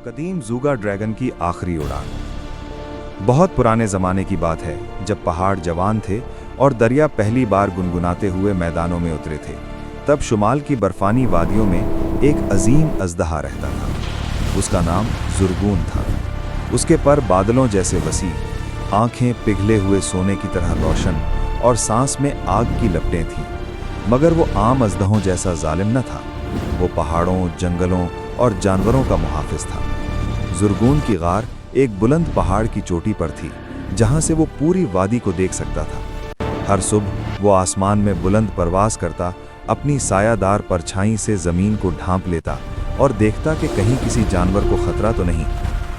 कदीम ज़ूगा ड्रैगन की आखिरी उड़ान। बहुत पुराने ज़माने की बात है, जब पहाड़ जवान थे और दरिया पहली बार गुनगुनाते हुए मैदानों में उतरे थे। तब शुमाल की बर्फानी वादियों में एक अजीम अजदहा रहता था। उसका नाम ज़ुर्गून था। उसके पर बादलों जैसे वसी, आंखें पिघले हुए सोने की तरह रोशन और सांस में आग की लपटें थीं। मगर वो आम अजदहों जैसा जालिम न था। वो पहाड़ों, जंगलों और जानवरों का मुहाफिज था। ज़ुर्गून की गार एक बुलंद पहाड़ की चोटी पर थी, जहां से वो पूरी वादी को देख सकता था। हर सुबह वो आसमान में बुलंद परवास करता, अपनी सायादार परछाई से ज़मीन को ढांप लेता और देखता कि कहीं किसी जानवर को खतरा तो नहीं।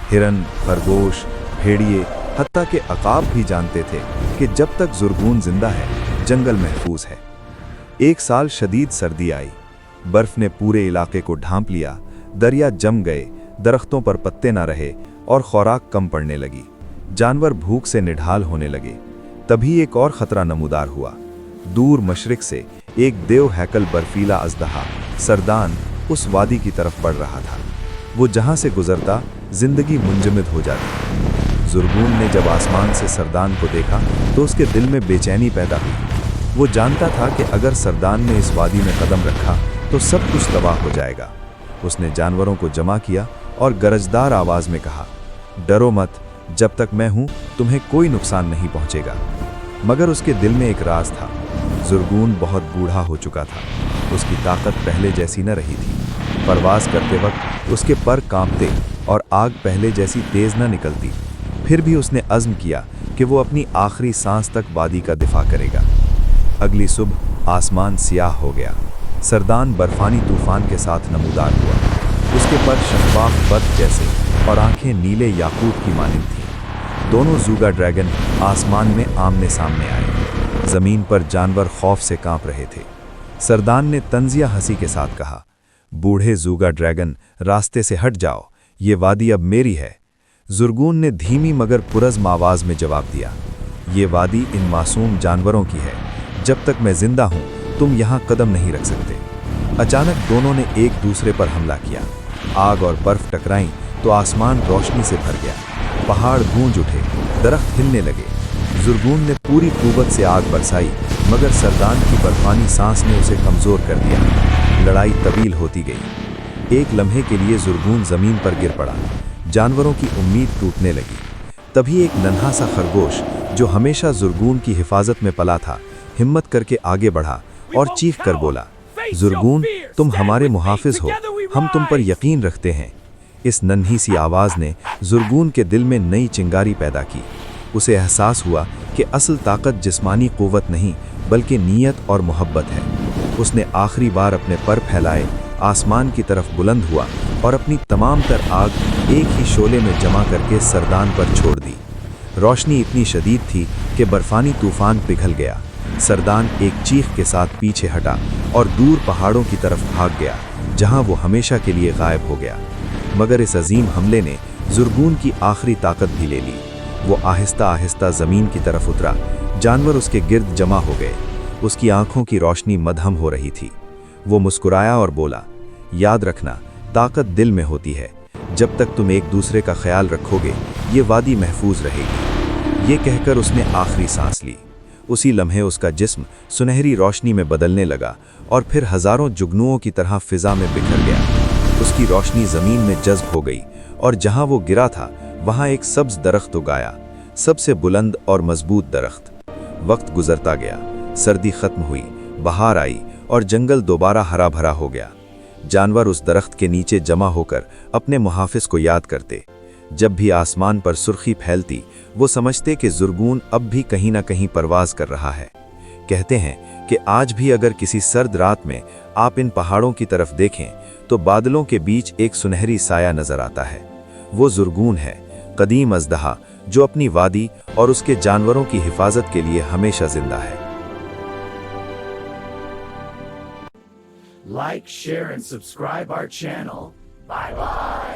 हिरन, खरगोश, भेड़िए, हत्ता के अकाब भी जानते थे कि जब तक ज़ुर्गून जिंदा है, जंगल महफूज है। एक साल शदीद सर्दी आई। बर्फ ने पूरे इलाके को ढांप लिया, दरिया जम गए, दरख्तों पर पत्ते ना रहे और खुराक कम पड़ने लगी। जानवर भूख से निढाल होने लगे। तभी एक और खतरा नमूदार हुआ। दूर मशरिक से एक देव हैकल बर्फीला अजदहा सरदान उस वादी की तरफ बढ़ रहा था। वो जहां से गुजरता, जिंदगी मुंजमद हो जाती। ज़ुर्गून ने जब आसमान से सरदान को देखा तो उसके दिल में बेचैनी पैदा हुई। वो जानता था कि अगर सरदान ने इस वादी में कदम रखा तो सब कुछ तबाह हो जाएगा। उसने जानवरों को जमा किया और गरजदार आवाज में कहा, डरो मत, जब तक मैं हूं तुम्हें कोई नुकसान नहीं पहुंचेगा। मगर उसके दिल में एक राज था। ज़ुर्गून बहुत बूढ़ा हो चुका था। उसकी ताकत पहले जैसी न रही थी। परवास करते वक्त उसके पर कांपते और आग पहले जैसी तेज न निकलती। फिर भी उसने अज़्म किया कि वो अपनी आखिरी सांस तक वादी का दिफा करेगा। अगली सुबह आसमान सियाह हो गया। सरदान बर्फानी तूफान के साथ नमूदार हुआ। उसके पर शफ़ाफ़ बर्फ जैसे और आंखें नीले याकूत की मानिंद थीं। दोनों ज़ूगा ड्रैगन आसमान में आमने सामने आए। ज़मीन पर जानवर खौफ से कांप रहे थे। सरदान ने तंजिया हंसी के साथ कहा, बूढ़े ज़ूगा ड्रैगन, रास्ते से हट जाओ, ये वादी अब मेरी है। ज़ुर्गून ने धीमी मगर पुरज़्म आवाज़ में जवाब दिया, ये वादी इन मासूम जानवरों की है। जब तक मैं जिंदा हूं, तुम यहां कदम नहीं रख सकते। अचानक दोनों ने एक दूसरे पर हमला किया। आग और बर्फ टकराई तो आसमान रोशनी से भर गया। पहाड़ गूंज उठे, दरख्त हिलने लगे। ज़ुर्गून ने पूरी कुव्वत से आग बरसाई, मगर सरदान की बर्फानी सांस ने उसे कमज़ोर कर दिया। लड़ाई तवील होती गई। एक लम्हे के लिए ज़ुर्गून ज़मीन पर गिर पड़ा। जानवरों की उम्मीद टूटने लगी। तभी एक नन्हा सा खरगोश, जो हमेशा ज़ुर्गून की हिफाजत में पला था, हिम्मत करके आगे बढ़ा और चीख कर बोला, ज़ुर्गून, तुम हमारे मुहाफिज हो, हम तुम पर यकीन रखते हैं। इस नन्ही सी आवाज़ ने ज़ुर्गून के दिल में नई चिंगारी पैदा की। उसे एहसास हुआ कि असल ताकत जिस्मानी क़ुव्वत नहीं, बल्कि नीयत और मोहब्बत है। उसने आखिरी बार अपने पर फैलाए, आसमान की तरफ बुलंद हुआ और अपनी तमाम तर आग एक ही शोले में जमा करके सरदान पर छोड़ दी। रोशनी इतनी शदीद थी कि बर्फानी तूफान पिघल गया। सरदान एक चीख के साथ पीछे हटा और दूर पहाड़ों की तरफ भाग गया, जहां वो हमेशा के लिए गायब हो गया। मगर इस अजीम हमले ने ज़ुर्गून की आखिरी ताकत भी ले ली। वो आहिस्ता आहिस्ता ज़मीन की तरफ उतरा। जानवर उसके गिर्द जमा हो गए। उसकी आंखों की रोशनी मदहम हो रही थी। वो मुस्कुराया और बोला, याद रखना, ताकत दिल में होती है। जब तक तुम एक दूसरे का ख्याल रखोगे, ये वादी महफूज रहेगी। ये कहकर उसने आखिरी सांस ली। उसी लम्हे उसका जिस्म सुनहरी रोशनी में बदलने लगा और फिर हजारों जुगनुओं की तरह फिजा में बिखर गया। उसकी रोशनी ज़मीन में जज्ब हो गई और जहां वो गिरा था, वहां एक सब्ज दरख्त उगाया, सबसे बुलंद और मजबूत दरख्त। वक्त गुजरता गया, सर्दी खत्म हुई, बहार आई और जंगल दोबारा हरा भरा हो गया। जानवर उस दरख्त के नीचे जमा होकर अपने मुहाफिज को याद करते। जब भी आसमान पर सुर्खी फैलती, वो समझते कि ज़ुर्गून अब भी कहीं ना कहीं परवाज कर रहा है। कहते हैं कि आज भी अगर किसी सर्द रात में आप इन पहाड़ों की तरफ देखें तो बादलों के बीच एक सुनहरी साया नजर आता है। वो ज़ुर्गून है, कदीम अजदहा, जो अपनी वादी और उसके जानवरों की हिफाजत के लिए हमेशा जिंदा है। Like, share and subscribe our channel. Bye bye.